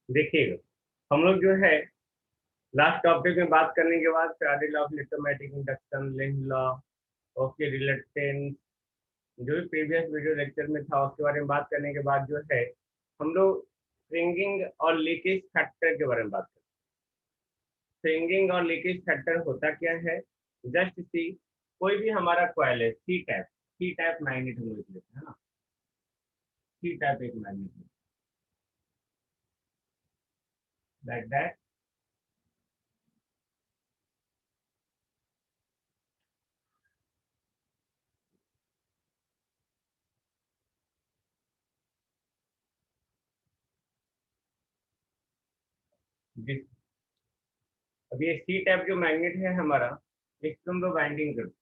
देखिएगा, हम लोग जो है लास्ट टॉपिक में बात करने के बाद Faraday law of electromagnetic induction, Lenz law, okay, reluctance, जो भी प्रीवियस वीडियो लेक्चर में था उसके बारे में बात करने के बाद जो है हम लोग स्प्रिंगिंग और लीकेज फैक्टर के बारे में बात करते हैं। स्प्रिंगिंग और लीकेज फैक्टर होता क्या है? जस्ट सी, कोई भी हमारा कॉइल है, सी टाइप मैग्नेट हम लोग लेते हैं ना, सी टाइप एक मैग्नेट लाइक दैट। अब ये सी टाइप जो मैग्नेट है हमारा, इसको हम लोग बाइंडिंग करते हैं।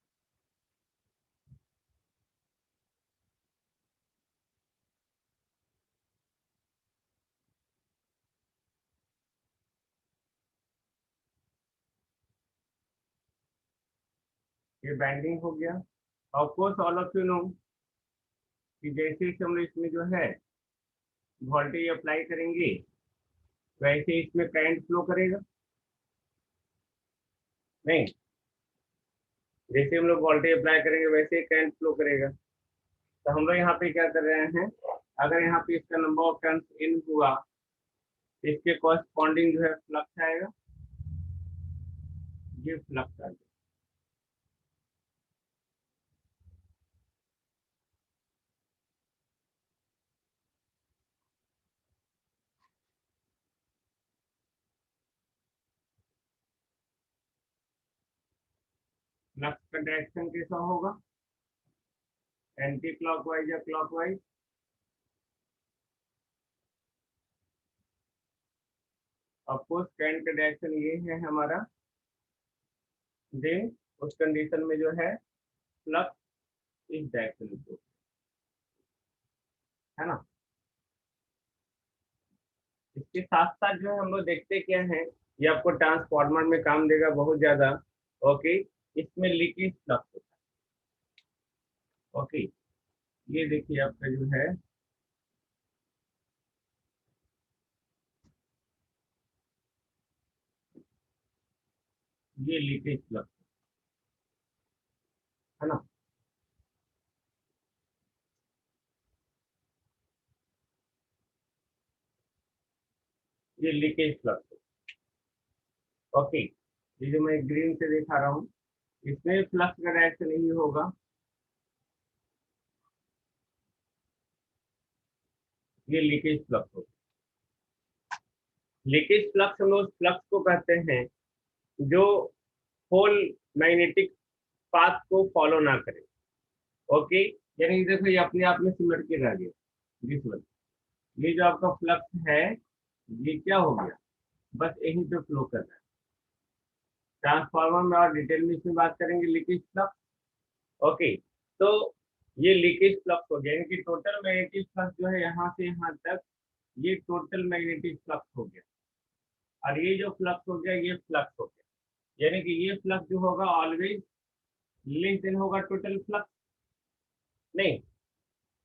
ये बाइंडिंग हो गया। Of course all of you know कि जैसे ही हम लोग इसमें जो है वोल्टेज अप्लाई करेंगे वैसे ही इसमें करंट फ्लो करेगा। नहीं, जैसे हम लोग वोल्टेज अप्लाई करेंगे वैसे ही करंट फ्लो करेगा। तो हम लोग यहाँ पे क्या कर रहे हैं, अगर यहाँ पे इसका नंबर ऑफ टर्न्स इन हुआ, इसके कॉरस्पॉन्डिंग जो है फ्लक्स आएगा, ये फ्लक्स आ गया। फ्लक्स का डायरेक्शन कैसा होगा? एंटी क्लॉकवाइज या क्लॉकवाइज? ऑफकोर्स करंट का डायरेक्शन ये है हमारा, देन उस कंडीशन में जो है फ्लक्स इस डायरेक्शन में, है ना। इसके साथ साथ जो है हम लोग देखते क्या है, ये आपको ट्रांसफार्मर में काम देगा बहुत ज्यादा। ओके, इसमें लीकेज फ्लक्स होता है। ओके, ये देखिए आपका जो है ये लीकेज फ्लक्स, है ना। ये लीकेज फ्लक्स। ओके, ये जो मैं ग्रीन से दिखा रहा हूँ इसमें फ्लक्स का डायरेक्शन यही होगा, ये लीकेज फ्लक्स होगा। लीकेज फ्लक्स हम लोग उस फ्लक्स को कहते हैं जो होल मैग्नेटिक पाथ को फॉलो ना करे। ओके, यानी कि देखो ये अपने आप में सिमट के रह गया, दिस वन। ये जो आपका फ्लक्स है ये क्या हो गया, बस यहीं पे फ्लो कर रहा है। ट्रांसफार्मर में और डिटेल में इसमें बात करेंगे लीकेज फ्लक्स। ओके, तो ये लीकेज फ्लक्स हो गया, यानी कि टोटल मैग्नेटिक फ्लक्स जो है यहाँ से यहाँ तक, ये टोटल मैग्नेटिक फ्लक्स हो गया। और ये जो फ्लक्स हो गया ये फ्लक्स हो गया, यानी कि ये फ्लक्स जो होगा ऑलवेज लेस देन होगा टोटल फ्लक्स। नहीं,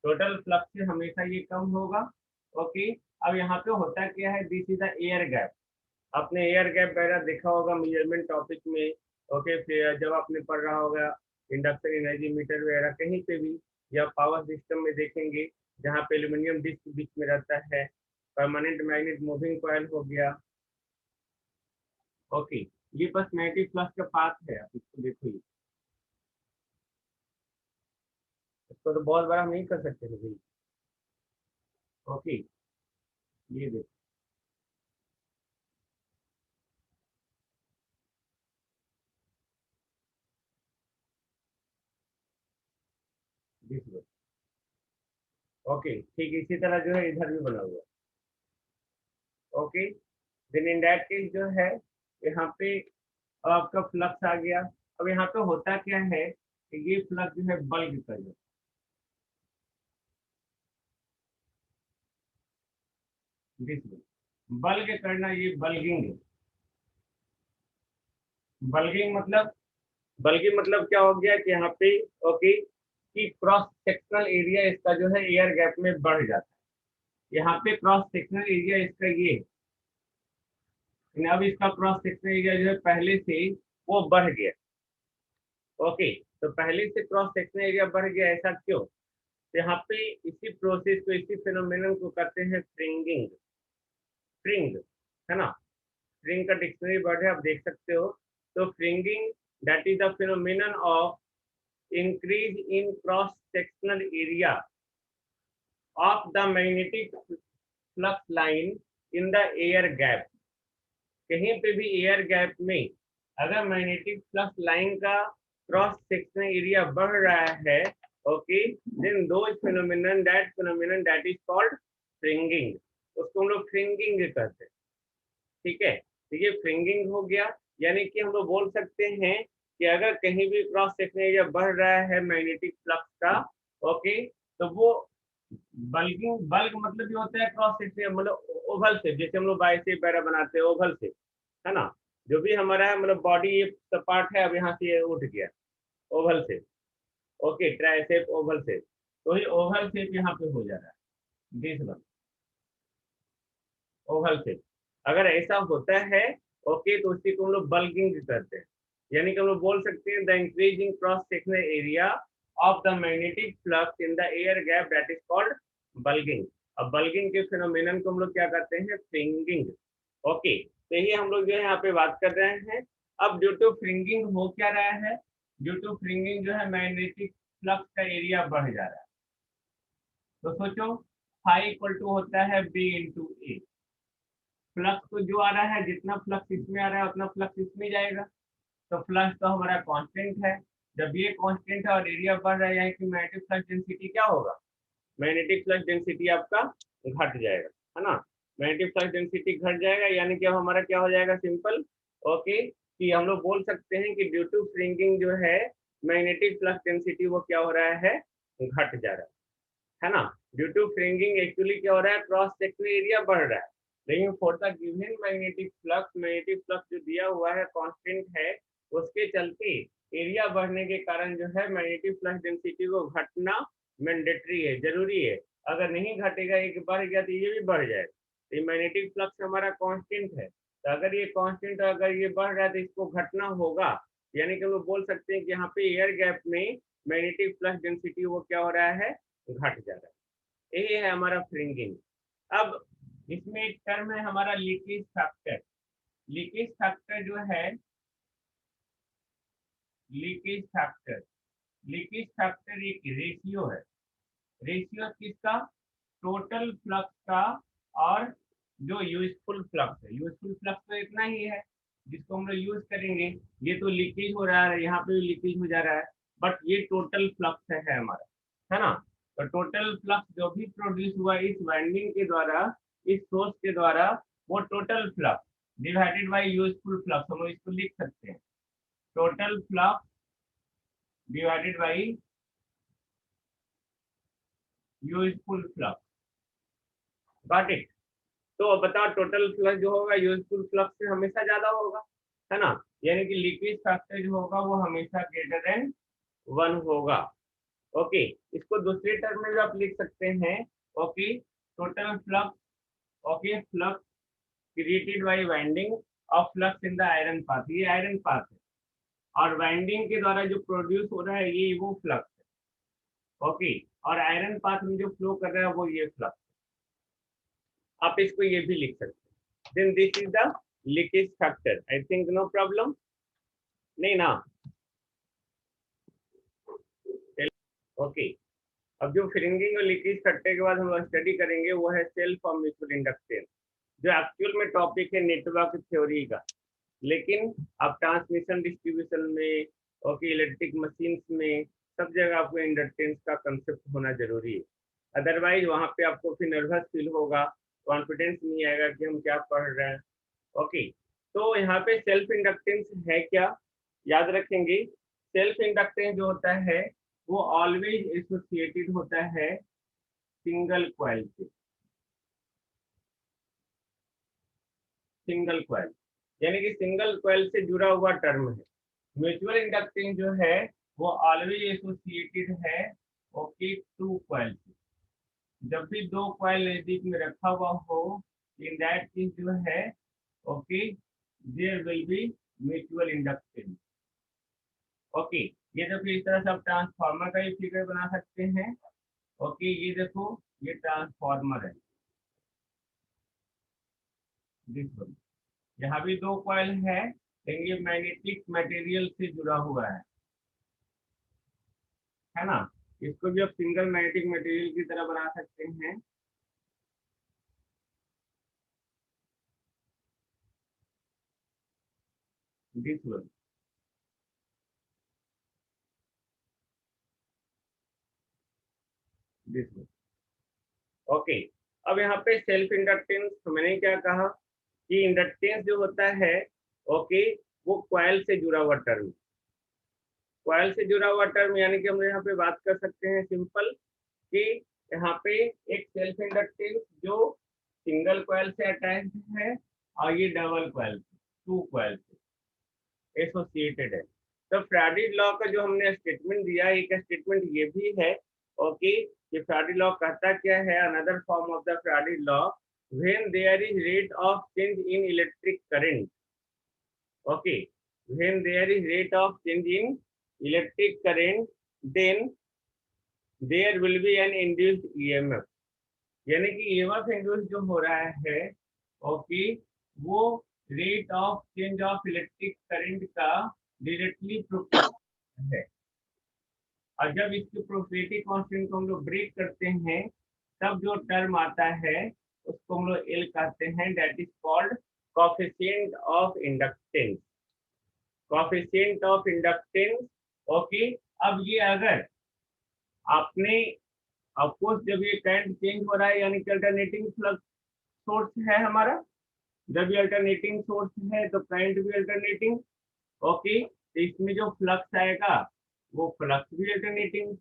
टोटल फ्लक्स से हमेशा ये कम होगा। ओके, अब यहाँ पे होता क्या है, this is the air gap. आपने एयर गैप वगैरह देखा होगा मेजरमेंट टॉपिक में। ओके, फिर जब आपने पढ़ रहा होगा इंडक्शन एनर्जी मीटर वगैरह कहीं पे भी, या पावर सिस्टम में देखेंगे जहाँ पे एल्यूमिनियम डिस्क बीच में रहता है, परमानेंट मैग्नेट मूविंग कॉइल हो गया। ओके, ये बस मैग्नेटिक फ्लक्स का पाथ है, आप इसको देखो, इसको तो बहुत बड़ा हम नहीं कर सकते थे भाई। ओके, ये देखो, दिस। ओके, ठीक इसी तरह जो है इधर भी बना हुआ। Okay, then in that case जो है यहाँ पे आपका फ्लक्स आ गया। अब यहाँ पे होता क्या है कि ये फ्लक्स जो है बल्क कर जाता है, दिस बल्क करना, ये बल्गिंग। बल्गिंग मतलब, बल्कि मतलब क्या हो गया कि यहाँ पे, ओके, कि क्रॉस सेक्शनल एरिया इसका जो है एयर गैप में बढ़ जाता है। यहाँ पे क्रॉस सेक्शनल एरिया इसका ये है। अब इसका क्रॉस सेक्शन एरिया जो है पहले से वो बढ़ गया। ओके, तो पहले से क्रॉस सेक्शन एरिया बढ़ गया, ऐसा क्यों? तो यहाँ पे इसी प्रोसेस को, इसी फिनोमेनन को कहते हैं फ्रिंगिंग। फ्रिंग, है ना? फ्रिंग का डिक्शनरी वर्ड है, आप देख सकते हो। तो fringing that is the phenomenon of increase in cross sectional area of the magnetic flux line in the air gap। कहीं पे भी एयर गैप में अगर मैग्नेटिक फ्लक्स लाइन का क्रॉस सेक्शनल एरिया बढ़ रहा है, okay, then those phenomenon that is called fringing. उसको हम लोग फ्रिंगिंग कहते हैं। ठीक है, तो ये फ्रिंगिंग हो गया। यानी कि हम लोग बोल सकते हैं कि अगर कहीं भी क्रॉस सेक्शनल एरिया बढ़ रहा है मैग्नेटिक फ्लक्स का, ओके, तो वो बल्किंग, बल्क मतलब ये होता है क्रॉस सेक्शन, मतलब ओवल से, जैसे हम लोग बाइसेप वगैरह बनाते हैं ओवल से, है ना? जो भी हमारा है मतलब बॉडी ये सपाट है, अब यहाँ से ये उठ गया ओवल से, ओके, ट्राइसेप ओवल से, तो ये ओवल शेप यहाँ पे हो जा रहा है, दिस वन ओवल शेप। अगर ऐसा होता है, ओके, तो उसी को हम लोग बल्किंग करते हैं। यानी कि हम लोग बोल सकते हैं the increasing cross sectional area of the magnetic flux in the air gap that is called bulking. अब बल्किंग के फिनोमेनन को हम लोग क्या करते हैं? फ्रिंगिंग। ओके, तो यही हम लोग जो है यहाँ पे बात कर रहे हैं। अब ड्यू टू फ्रिंगिंग हो क्या रहा है? ड्यू टू फ्रिंगिंग जो है मैग्नेटिक फ्लक्स का एरिया बढ़ जा रहा है। तो सोचो, फाई इक्वल टू होता है बी इंटू ए। फ्लक्स तो जो आ रहा है, जितना फ्लक्स इसमें आ रहा है उतना फ्लक्स इसमें जाएगा, तो फ्लक्स तो हमारा कांस्टेंट है। जब ये कांस्टेंट है और एरिया बढ़ रहा है, यानी कि मैग्नेटिक फ्लक्स डेंसिटी क्या होगा? मैग्नेटिक फ्लक्स डेंसिटी आपका घट जाएगा, है ना? मैग्नेटिक फ्लक्स डेंसिटी घट जाएगा, यानी कि अब हमारा क्या हो जाएगा? सिंपल, ओके, कि हम लोग बोल सकते हैं कि ड्यू टू फ्रिंगिंग जो है मैग्नेटिक फ्लक्स डेंसिटी वो क्या हो रहा है? घट जा रहा है ना? ड्यू टू फ्रिंगिंग एक्चुअली क्या हो रहा है? क्रॉस सेक्शनल एरिया बढ़ रहा है, लेकिन for the given magnetic flux जो दिया हुआ है कांस्टेंट है, उसके चलते एरिया बढ़ने के कारण जो है मैग्नेटिक फ्लक्स डेंसिटी को घटना मैंडेटरी है, जरूरी है। अगर नहीं घटेगा, एक बढ़ गया तो ये भी बढ़ जाएगा। तो ये मैग्नेटिक फ्लक्स हमारा कांस्टेंट है, तो अगर ये कांस्टेंट, अगर ये बढ़ रहा है तो इसको घटना होगा। यानी कि हम लोग बोल सकते हैं कि यहाँ पे एयर गैप में मैग्नेटिक फ्लक्स डेंसिटी वो क्या हो रहा है? घट जा रहा है। यही है हमारा फ्रिंगिंग। अब इसमें एक टर्म है हमारा लीकेज फैक्टर। लीकेज फैक्टर जो है, लीकेज फैक्टर, लीकेज फैक्टर एक रेशियो है। रेशियो किसका? टोटल फ्लक्स का और जो यूजफुल फ्लक्स है। यूजफुल फ्लक्स तो इतना ही है जिसको हम लोग यूज करेंगे। ये तो लीकेज हो रहा है, यहाँ पे भी लीकेज हो जा रहा है, बट ये टोटल फ्लक्स है हमारा, है ना? तो टोटल फ्लक्स जो भी प्रोड्यूस हुआ इस वाइंडिंग के द्वारा, इस सोर्स के द्वारा, वो total flux divided by useful flux, हम लोग इसको लिख सकते हैं। Total flux divided by useful flux. Got it? तो अब बताओ, टोटल फ्लक्स जो होगा यूजफुल फ्लक्स से हमेशा ज्यादा होगा, है ना? यानी कि लीकेज फैक्टर जो होगा वो हमेशा ग्रेटर देन 1 होगा। ओके, इसको दूसरे टर्म में भी आप लिख सकते हैं। Okay, total flux, okay, flux created by winding of flux in the iron path, ये आयरन पाथ है, और वाइंडिंग के द्वारा जो प्रोड्यूस हो रहा है ये वो फ्लक्स है। ओके, और आयरन पाथ में जो फ्लो कर रहा है वो ये फ्लक्स। आप इसको ये भी लिख सकते हैं। Then this is the leakage factor. I think no problem, नहीं ना? ओके, अब जो फ्रिंगिंग और लीकेज फैक्टर के बाद हम लोग स्टडी करेंगे वो है सेल्फ और म्यूचुअल इंडक्टेंस, जो एक्चुअल में टॉपिक है नेटवर्क थ्योरी का। लेकिन आप ट्रांसमिशन डिस्ट्रीब्यूशन में, ओके, इलेक्ट्रिक मशीन्स में, सब जगह आपको इंडक्टेंस का कंसेप्ट होना जरूरी है। अदरवाइज वहाँ पे आपको फिर नर्वस फील होगा, कॉन्फिडेंस नहीं आएगा कि हम क्या पढ़ रहे हैं। ओके, तो यहाँ पे सेल्फ इंडक्टेंस है क्या, याद रखेंगे। सेल्फ इंडक्टेंस जो होता है वो ऑलवेज एसोसिएटेड होता है सिंगल कॉइल से। सिंगल कॉइल यानी कि सिंगल कॉइल से जुड़ा हुआ टर्म है। म्यूचुअल इंडक्टेंस जो है वो ऑलवेज एसोसिएटेड है, ओके, टू कॉइल से। जब भी दो कॉइल नजदीक में रखा हुआ हो, इन दैट केस जो है okay, there will be mutual inductance. Okay, ये देखो इस तरह से आप ट्रांसफार्मर का ही फिगर बना सकते हैं। ओके, ये देखो ये ट्रांसफार्मर है, दिस वन। यहाँ भी दो कॉइल है, लेकिन ये मैग्नेटिक मटेरियल से जुड़ा हुआ है ना। इसको भी आप सिंगल मैग्नेटिक मटेरियल की तरह बना सकते हैं। This one. This one. Okay, अब यहाँ पे सेल्फ इंडक्टेंस मैंने क्या कहा कि इंडक्टेंस जो होता है, ओके, वो कॉइल से जुड़ा हुआ टर्म। कॉइल से जुड़ा हुआ टर्म यानी कि हम यहाँ पे बात कर सकते हैं सिंपल कि यहाँ पे एक सेल्फ इंडक्टेंस जो सिंगल कॉइल से अटैच्ड है और ये डबल कॉइल, टू कॉइल से एसोसिएटेड है। तो फैराडे लॉ का जो हमने स्टेटमेंट दिया, एक स्टेटमेंट ये भी है, ओके, ये फैराडे लॉ कहता क्या है, another form of the Faraday law, when there is rate of change in electric current, okay, when there is rate of change in electric current, then there will be an induced EMF. यानी कि EMF induce जो हो रहा है, okay, वो rate of change of electric current का directly proportional है। और जब इसके प्रोपेरिटी कांस्टेंट को हम लोग ब्रेक करते हैं, तब जो टर्म आता है उसको हम लोग एल कहते हैं, that is called coefficient of inductance. Coefficient of inductance. Okay, अब ये अगर आपने ऑफकोर्स जब ये करंट चेंज हो रहा है यानी कि अल्टरनेटिंग फ्लक्स सोर्स है हमारा, जब ये अल्टरनेटिंग सोर्स है तो करंट भी अल्टरनेटिंग। ओके, तो इसमें जो फ्लक्स आएगा वो फ्लक्स भी अल्टरनेटिंग,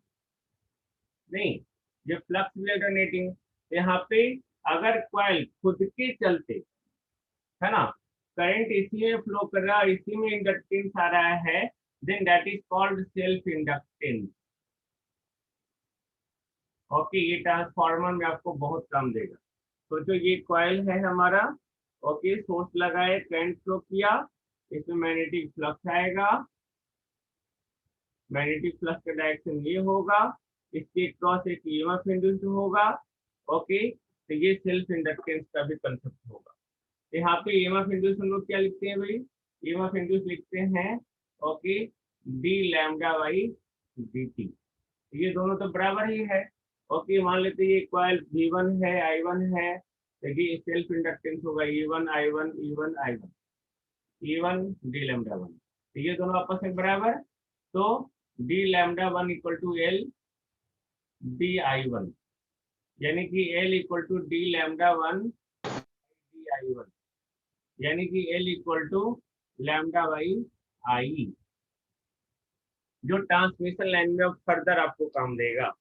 नहीं, ये फ्लक्स भी अल्टरनेटिंग। यहाँ पे अगर कॉइल खुद के चलते, है ना, करंट इसी में फ्लो कर रहा है, इसी में इंडक्टेंस आ रहा है, then that is called self inductance. Okay, ये ट्रांसफार्मर में आपको बहुत काम देगा। तो जो ये कॉइल है हमारा, ओके, सोर्स लगाए, करंट फ्लो किया, इसमें मैग्नेटिक फ्लक्स आएगा, मैग्नेटिक फ्लक्स का डायरेक्शन ये होगा, इसके क्रॉस एक ईएमएफ इंड्यूस होगा। ओके, तो ये सेल्फ इंडक्टेंस का भी कंसेप्ट होगा। यहाँ पे ईएमएफ इंड्यूस हम लोग क्या लिखते हैं भाई, ईएमएफ इंड्यूस लिखते हैं, okay, D lambda by D T. ये दोनों तो बराबर ही है। ओके, मान लेते हैं ये कॉइल V1 है, I1 है, तो ये सेल्फ इंडक्टेंस होगा E1 I1 E1 I1 E1 D lambda one, तो ये दोनों आपस में बराबर, तो D lambda one equal to L D I one, यानी कि L equal to D lambda one D I one, यानी कि L equal to lambda by I, जो ट्रांसमिशन लाइन में फर्दर आपको काम देगा।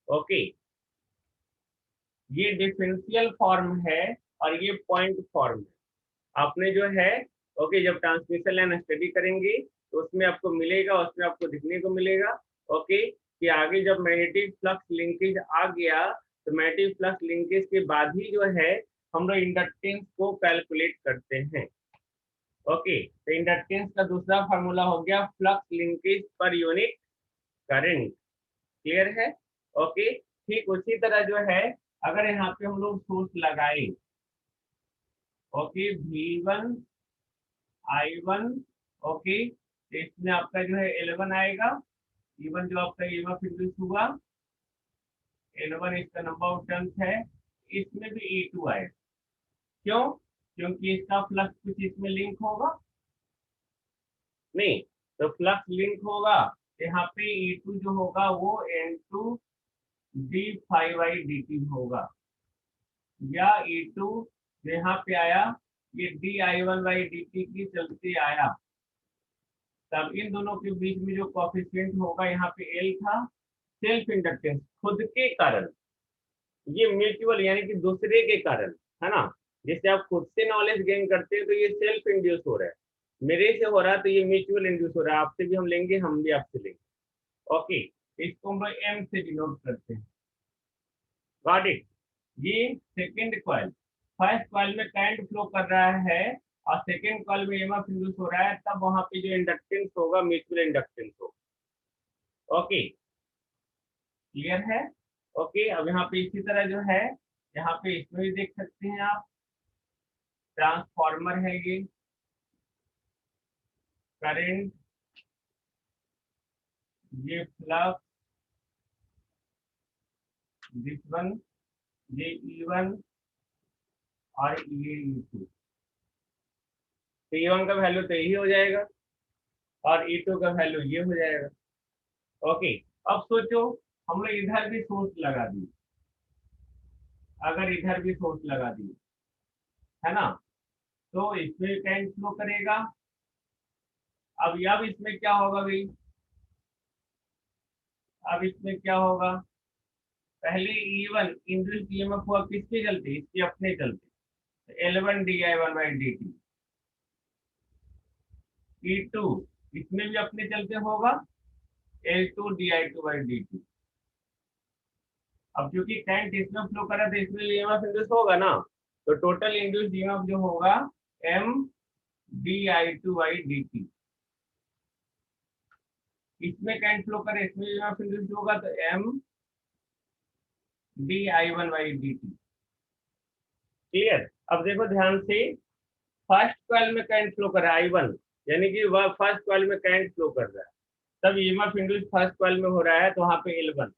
ओके, ये डिफरेंशियल फॉर्म है और ये पॉइंट फॉर्म है। आपने जो है, ओके, जब ट्रांसमिशन लाइन स्टडी करेंगे तो उसमें आपको मिलेगा, उसमें आपको दिखने को मिलेगा, ओके, कि आगे जब मैग्नेटिक फ्लक्स लिंकेज आ गया तो मैग्नेटिक फ्लक्स लिंकेज के बाद ही जो है हम लोग इंडक्टेंस को कैलकुलेट करते हैं। ओके, तो इंडक्टेंस का दूसरा फार्मूला हो गया flux linkage per unit current. Clear है? ओके, ठीक उसी तरह जो है अगर यहाँ पे हम लोग सोर्स लगाए, ओके, V1 I1, ओके, तो इसमें आपका जो है L1 आएगा, E1 जो आपका EMF इंड्यूस हुआ, L1 इसका नंबर ऑफ टर्न्स है, इसमें भी E2 आएगा। क्यों? क्योंकि इसका फ्लक्स कुछ इसमें लिंक होगा, नहीं, तो फ्लक्स लिंक होगा, यहाँ पे E2 जो होगा वो N2 d phi by dt होगा, या E2 जो यहाँ पे आया ये di1 by dt की चलते आया, तब इन दोनों के बीच में जो कोएफिशिएंट होगा यहाँ पे L था, सेल्फ इंडक्टेंस खुद के कारण, ये म्यूचुअल यानी कि दूसरे के कारण, है ना, जैसे आप खुद से नॉलेज गेन करते हैं तो ये सेल्फ इंड्यूस हो रहा है, मेरे से हो रहा है तो ये म्यूचुअल इंड्यूस हो रहा है, आपसे भी हम लेंगे, हम भी आपसे लेंगे। ओके, इसको हम लोग M से डिनोट करते हैं। Got it? ये सेकंड कॉइल, फर्स्ट कॉइल में करंट फ्लो कर रहा है, सेकेंड कॉइल में ईएमएफ इंड्यूस हो रहा है, तब वहां पे जो इंडक्टेंस होगा म्यूचुअल इंडक्टेंस होगा। ओके, क्लियर है? ओके, अब यहाँ पे इसी तरह जो है, यहाँ पे इसमें भी देख सकते हैं आप, ट्रांसफार्मर है ये, करंट, ये फ्लक्स, दिस वन, ये E1 और ये E2। तो E1 का वैल्यू तो यही हो जाएगा और E2 का वैल्यू ये हो जाएगा। ओके, अब सोचो हम लोग इधर भी सोर्स लगा दिए, अगर इधर भी सोर्स लगा दिए, है ना, तो इसमें करंट फ्लो करेगा। अब इसमें क्या होगा भाई, अब इसमें क्या होगा, पहले E1 इंड्यूस्ड ईएमएफ हुआ किसके चलते, इसके अपने चलते, L1 di1/dt। E2 इसमें भी अपने चलते होगा, L2 di2/dt। अब क्योंकि करंट इसमें फ्लो कर रहा है तो इसमें ईएमएफ इंड्यूस होगा ना, तो टोटल इंड्यूस्ड ईएमएफ जो होगा M di2/dt। इसमें करंट फ्लो करे, इसमें ईएमएफ इंड्यूस होगा तो M di1/dt। क्लियर? अब देखो ध्यान से, फर्स्ट कॉइल में करंट फ्लो कर रहा है I1, यानी कि वह फर्स्ट कॉइल में करंट फ्लो कर रहा है, तब ईएमएफ इंड्यूस फर्स्ट कॉइल में हो रहा है तो वहां पे L1।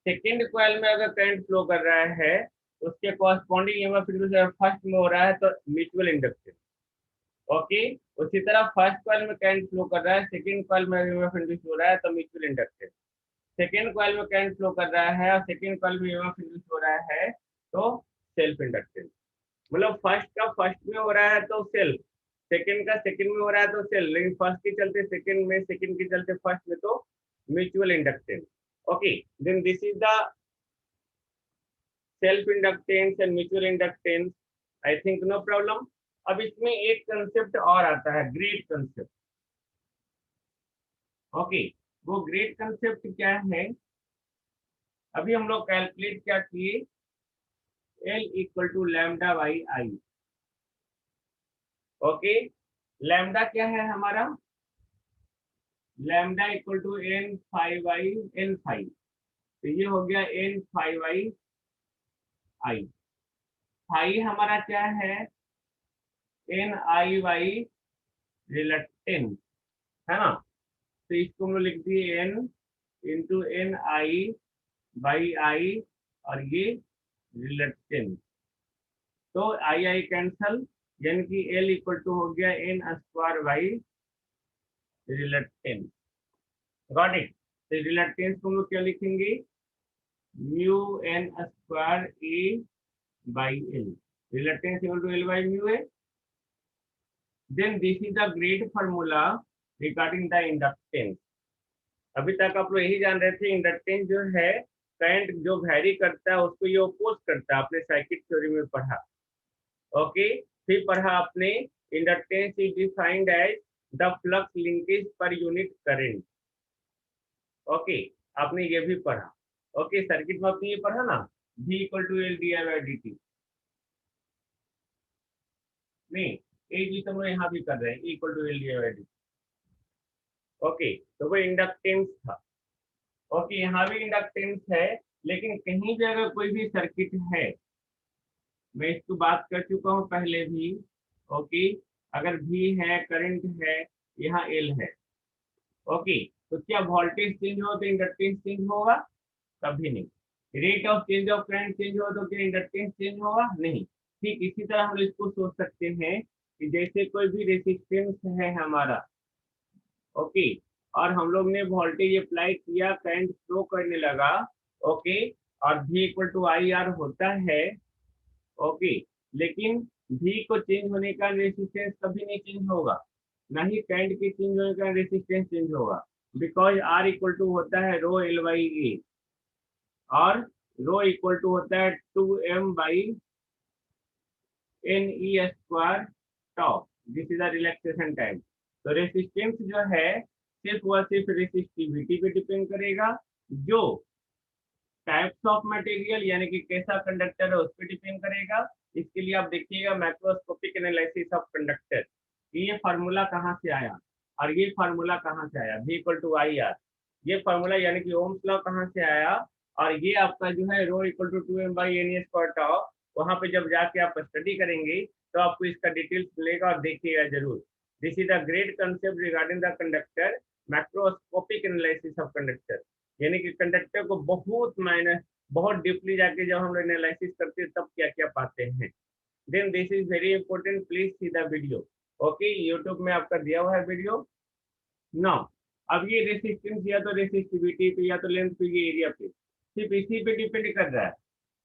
सेकेंड कॉइल में अगर करंट फ्लो कर रहा है, उसके कॉरस्पॉन्डिंग ईएमएफ इंड्यूस फर्स्ट में हो रहा है तो म्यूचुअल इंडक्टेंस। ओके, उसी तरह फर्स्ट कॉइल में करंट फ्लो कर रहा है, सेकेंड कॉइल में ईएमएफ इंड्यूस हो रहा है तो म्यूचुअल इंडक्टेंस। सेकेंड कॉइल में करंट फ्लो कर रहा है और सेकेंड कॉइल में ईएमएफ इंड्यूस हो रहा है तो सेल्फ इंडक्टेंस। मतलब फर्स्ट का फर्स्ट में हो रहा है तो सेल्फ, सेकंड का सेकंड में हो रहा है तो सेल्फ, लेकिन फर्स्ट के चलते सेकंड में, सेकंड के चलते फर्स्ट में तो mutual inductance. Okay, then this is the self inductance and mutual inductance, I think no problem. अब इसमें एक कंसेप्ट और आता है, ग्रेड कंसेप्ट। ओके, वो ग्रेड कंसेप्ट क्या है, अभी हम लोग कैलकुलेट क्या किए, L equal to lambda by I. Okay, lambda क्या है हमारा, lambda equal to n phi by n phi, तो ये हो गया n phi by I. Phi हमारा क्या है, n आई बाई रिलक्टेंस, है ना, तो इसको हम लोग लिख दिए n into n I by I और ये रिलक्टेंस, तो आई आई कैंसल, यानी कि L इक्वल टू हो गया n square by reluctance. Got it? तो रिलक्टेंस को हम लोग क्या लिखेंगे, mu n square a by l, reluctance equal to L by mu है। Then this is the great formula regarding the inductance. अभी तक आप लोग यही जान रहे थे, इंडक्टेंस जो है करंट जो वैरी करता है उसको ये अपोज करता है, आपने सर्किट थ्योरी में पढ़ा। ओके, फिर पढ़ा आपने inductance is defined as the flux linkage per unit current. Okay, आपने ये भी पढ़ा। ओके, सर्किट में आपने ये पढ़ा ना, V equal to L di/dt। नहीं, एक चीज हम लोग यहाँ भी कर रहे हैं, E equal to L di/dt। Okay, तो वो इंडक्टेंस था। ओके, यहाँ भी इंडक्टेंस है, लेकिन कहीं भी अगर कोई भी सर्किट है, मैं इसको बात कर चुका हूँ पहले भी। ओके, अगर V है, करंट है, यहाँ L है, ओके, तो क्या वोल्टेज चेंज हो तो इंडक्टेंस चेंज होगा? कभी नहीं। Rate of change of current change हो तो क्या इंडक्टेंस चेंज होगा? नहीं। ठीक इसी तरह हम इसको सोच सकते हैं कि जैसे कोई भी रेसिस्टेंस है हमारा, ओके, और हम लोग ने वोल्टेज अप्लाई किया, करंट फ्लो करने लगा, ओके, और V equal to I R होता है, ओके, लेकिन V को चेंज होने का रेसिस्टेंस कभी नहीं चेंज होगा, ना ही करंट के चेंज होने का रेसिस्टेंस चेंज होगा, बिकॉज R इक्वल टू होता है रो L बाई ए, और रो इक्वल टू होता है 2m by N E square tau, this is the relaxation time. तो रेसिस्टेंस जो है सिर्फ वह सिर्फ रेसिस्टिविटी पे डिपेंड करेगा, जो टाइप्स ऑफ मटेरियल यानी कि कैसा कंडक्टर है उस पर डिपेंड करेगा, इसके लिए आप देखिएगा मैक्रोस्कोपिक एनालिसिस ऑफ कंडक्टर, ये फार्मूला कहाँ से आया और ये फार्मूला कहाँ से आया, V=IR। ये फार्मूला यानी कि ओम्स लॉ कहाँ से आया, और ये आपका जो है ρ=2m/n² वहां पे जब जाके आप स्टडी करेंगे तो आपको इसका डिटेल्स मिलेगा और देखिएगा जरूर। This is the great concept regarding the conductor, macroscopic analysis of conductor, यानी कि कंडक्टर को बहुत डीपली जाके जब हम लोग एनालिसिस करते हैं तब क्या क्या पाते हैं। Then this is very important, please see the video. Okay, YouTube में आपका दिया हुआ है वीडियो। नाउ अब ये रेसिस्टेंस या तो रेसिस्टिविटी पे या तो लेंथ पे या एरिया पे सिर्फ इसी पे डिपेंड कर रहा है,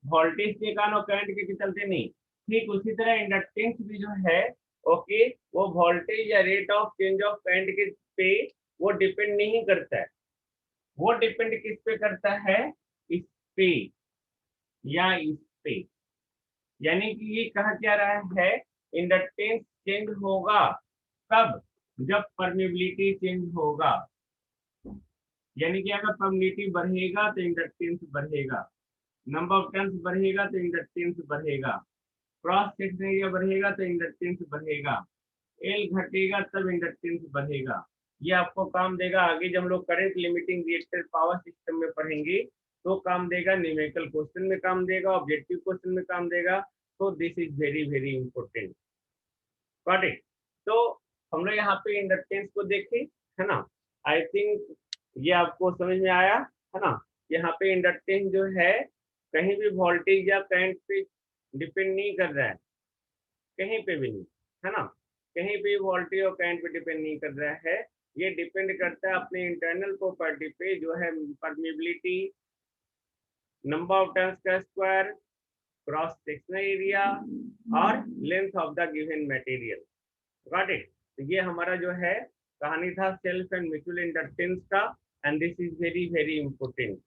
वोल्टेज के कारण और करंट के चलते नहीं। ठीक उसी तरह इंडक्टेंस भी जो है, ओके, वो वोल्टेज या rate of change of current के पे वो डिपेंड नहीं करता है। वो डिपेंड किस पे करता है, इस पे या इस पे। यानी कि ये कहा जा रहा है इंडक्टेंस चेंज होगा कब, जब परमेबिलिटी चेंज होगा। यानी कि अगर परमेबिलिटी बढ़ेगा तो इंडक्टेंस बढ़ेगा, नंबर ऑफ टर्न्स बढ़ेगा तो इंडक्टेंस बढ़ेगा, क्रॉस सेक्शन एरिया बढ़ेगा तो इंडक्टेंस बढ़ेगा, एल घटेगा तब इंडक्टेंस बढ़ेगा। ये आपको काम देगा आगे जब हम लोग current limiting reactor power system में पढ़ेंगे तो काम देगा, न्यूमेरिकल क्वेश्चन में काम देगा, ऑब्जेक्टिव क्वेश्चन में काम देगा। तो this is very very important. Got it. तो हम लोग यहाँ पे इंडक्टेंस को देखें, है ना। आई थिंक ये आपको समझ में आया, है ना। यहाँ पे इंडक्टेंस जो है कहीं भी वोल्टेज या करंट पे डिपेंड नहीं कर रहा है, कहीं पे भी नहीं, है ना। कहीं भी वोल्टेज और करंट पे डिपेंड नहीं कर रहा है, ये डिपेंड करता है अपने इंटरनल प्रॉपर्टी पे जो है परमेबिलिटी, नंबर ऑफ टर्न्स का स्क्वायर, क्रॉस सेक्शनल एरिया और length of the given material. Got it. तो ये हमारा जो है कहानी था सेल्फ एंड म्यूचुअल इंडक्टेंस का, and this is very very important.